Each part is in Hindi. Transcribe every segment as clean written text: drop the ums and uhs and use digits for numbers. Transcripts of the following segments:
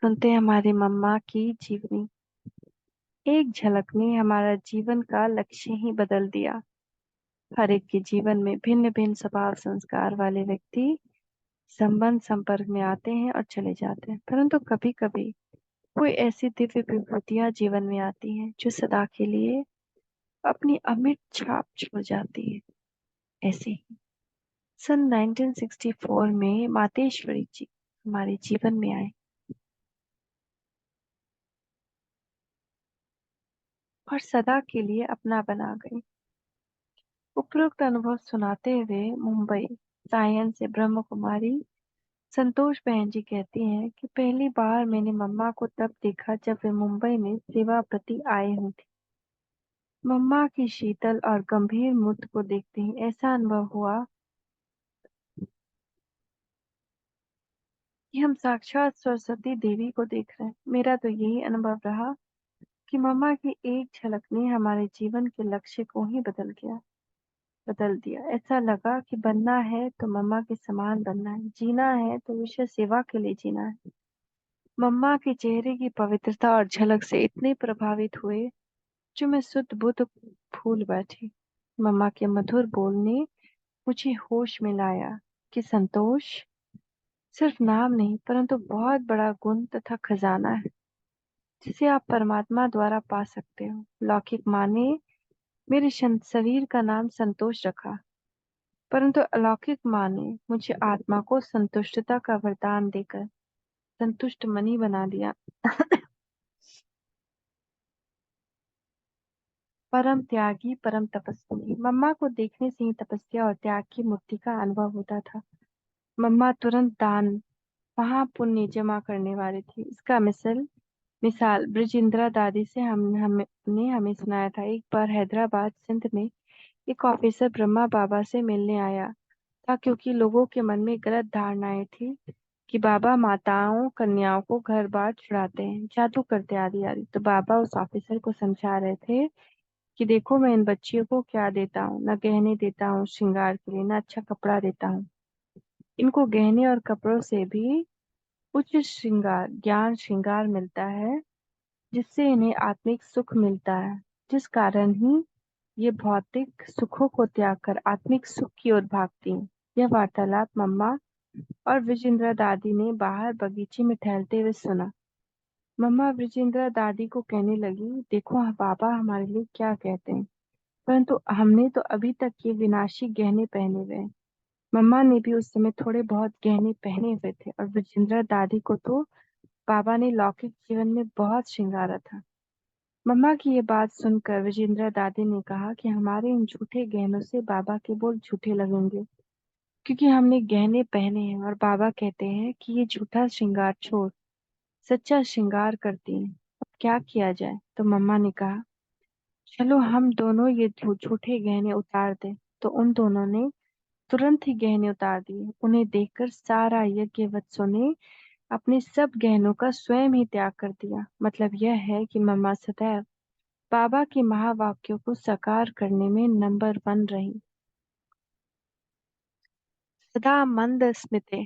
सुनते हमारी मम्मा की जीवनी। एक झलक ने हमारा जीवन का लक्ष्य ही बदल दिया। हर एक के जीवन में भिन्न भिन्न स्वभाव संस्कार वाले व्यक्ति संबंध संपर्क में आते हैं और चले जाते हैं, परंतु कभी कभी कोई ऐसी दिव्य विभूतियां जीवन में आती हैं जो सदा के लिए अपनी अमिट छाप छोड़ जाती है। ऐसे ही सन 1964 में मातेश्वरी जी हमारे जीवन में आए और सदा के लिए अपना बना गए। उपरोक्त अनुभव सुनाते हुए मुंबई सायन से ब्रह्म कुमारी संतोष बहन जी कहती हैं कि पहली बार मैंने मम्मा को तब देखा जब वे मुंबई में सेवा प्रति आए हुए थे। मम्मा की शीतल और गंभीर मुद्र को देखते ही ऐसा अनुभव हुआ कि हम साक्षात सरस्वती देवी को देख रहे हैं। मेरा तो यही अनुभव रहा कि मम्मा की एक झलक ने हमारे जीवन के लक्ष्य को ही बदल दिया। ऐसा लगा कि बनना है तो मम्मा के समान बनना है, जीना है तो विश्व सेवा के लिए जीना है। मम्मा के चेहरे की पवित्रता और झलक से इतने प्रभावित हुए जो मैं सुध बुध भूल बैठी। मम्मा के मधुर बोल ने मुझे होश में लाया कि संतोष सिर्फ नाम नहीं परंतु बहुत बड़ा गुण तथा खजाना है जिसे आप परमात्मा द्वारा पा सकते हो। लौकिक माँ ने मेरे शरीर का नाम संतोष रखा, परंतु अलौकिक माँ ने मुझे आत्मा को संतुष्टता का वरदान देकर संतुष्ट मणि बना दिया। परम त्यागी परम तपस्वी। मम्मा को देखने से ही तपस्या और त्याग की मुक्ति का अनुभव होता था। मम्मा तुरंत दान महापुण्य जमा करने वाली थी। इसका मिसाल ब्रजेंद्रा दादी से हमने हमें सुनाया था। एक बार हैदराबाद सिंध में एक ऑफिसर ब्रह्मा बाबा से मिलने आया था क्योंकि लोगों के मन में गलत धारणाएं थी कि बाबा माताओं कन्याओं को घर बार छुड़ाते हैं, जादू करते आदि आदि। तो बाबा उस ऑफिसर को समझा रहे थे कि देखो मैं इन बच्चियों को क्या देता हूँ, न गहने देता हूँ श्रृंगार के लिए, न अच्छा कपड़ा देता हूँ। इनको गहने और कपड़ों से भी उच्च श्रृंगार ज्ञान श्रृंगार मिलता है जिससे इन्हें आत्मिक सुख मिलता है, जिस कारण ही ये भौतिक सुखों को त्याग कर आत्मिक सुख की ओर भागती हैं। यह वार्तालाप मम्मा और विजेंद्रा दादी ने बाहर बगीचे में टहलते हुए सुना। मम्मा विजेंद्रा दादी को कहने लगी, देखो बाबा हमारे लिए क्या कहते हैं, परंतु हमने तो अभी तक ये विनाशी गहने पहने हुए हैं। मम्मा ने भी उस समय थोड़े बहुत गहने पहने हुए थे और विजेंद्रा दादी को तो बाबा ने लौकिक जीवन में बहुत श्रृंगारा था। मम्मा की ये बात सुनकर विजेंद्रा दादी ने कहा कि हमारे इन झूठे गहनों से बाबा के बोल झूठे लगेंगे क्योंकि हमने गहने पहने हैं, और बाबा कहते हैं कि ये झूठा श्रृंगार छोड़ सच्चा श्रृंगार करती हैं। अब क्या किया जाए? तो मम्मा ने कहा, चलो हम दोनों ये झूठे गहने उतार दें। तो उन दोनों ने तुरंत ही गहने उतार दिए। उन्हें देखकर सारा यज्ञवत्सों ने अपने सब गहनों का स्वयं ही त्याग कर दिया। मतलब यह है कि मम्मा सदैव बाबा के महावाक्यों को साकार करने में नंबर 1 रही। सदा मंद स्मिते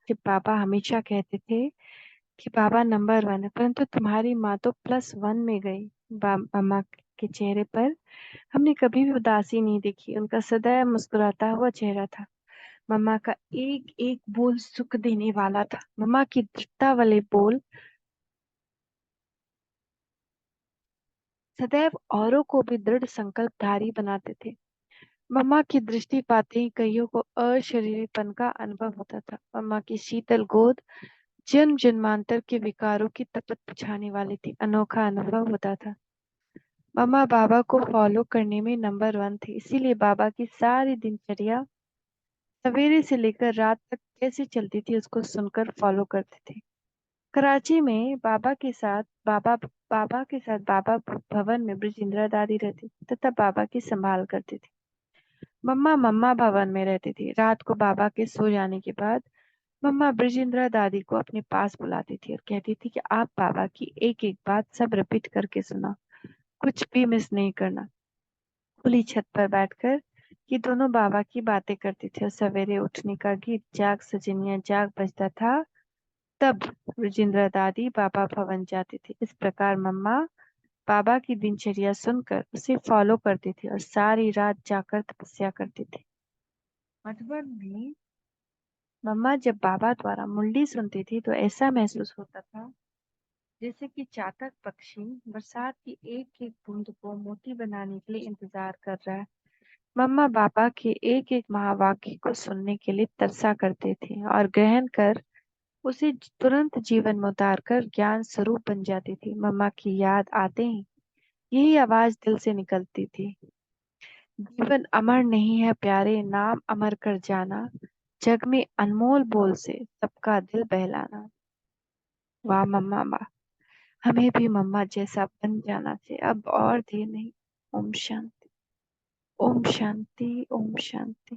कि बाबा हमेशा कहते थे कि बाबा नंबर 1 है, परंतु तुम्हारी माँ तो +1 में गई। मम्मा के चेहरे पर हमने कभी भी उदासी नहीं देखी। उनका सदैव मुस्कुराता हुआ चेहरा था। मम्मा का एक एक बोल सुख देने वाला था। मम्मा की दृढ़ता वाले बोल सदैव औरों को भी दृढ़ संकल्पधारी बनाते थे। मम्मा की दृष्टि पाते ही कईयों को अशरीरीपन का अनुभव होता था। मम्मा की शीतल गोद जन्म जन्मांतर के विकारों की तपत बुझाने वाली थी। अनोखा अनुभव होता था। मम्मा बाबा को फॉलो करने में नंबर 1 थी, इसीलिए बाबा की सारी दिनचर्या सवेरे से लेकर रात तक कैसे चलती थी उसको सुनकर फॉलो करते थे। कराची में बाबा के साथ बाबा भवन में ब्रजेंद्रा दादी रहती तथा बाबा की संभाल करती थी। मम्मा मम्मा भवन में रहती थी। रात को बाबा के सो जाने के बाद मम्मा ब्रजेंद्रा दादी को अपने पास बुलाती थी और कहती थी कि आप बाबा की एक एक बात सब रिपीट करके सुना, कुछ भी मिस नहीं करना। खुली छत पर बैठकर ये दोनों बाबा की बातें करते थे और सवेरे उठने का गीत जाग सजनिया जाग बजता था तब रुजिंद्रा दादी बाबा भवन जाती थी। इस प्रकार मम्मा बाबा की दिनचर्या सुनकर उसे फॉलो करती थी और सारी रात जाकर तपस्या करती थी। मधुबन में मम्मा जब बाबा द्वारा मुरली सुनती थी तो ऐसा महसूस होता था जैसे कि चातक पक्षी बरसात की एक एक बूंद को मोती बनाने के लिए इंतजार कर रहा है। मम्मा बाबा के एक एक महावाक्य को सुनने के लिए तरसा करते थे और ग्रहण कर उसे तुरंत जीवन में उतार कर ज्ञान स्वरूप बन जाती थी। मम्मा की याद आते ही यही आवाज दिल से निकलती थी, जीवन अमर नहीं है प्यारे, नाम अमर कर जाना, जग में अनमोल बोल से सबका दिल बहलाना। वाह मम्मा वाह, हमें भी मम्मा जैसा बन जाना चाहिए, अब और देर नहीं। ओम शांति, ओम शांति, ओम शांति।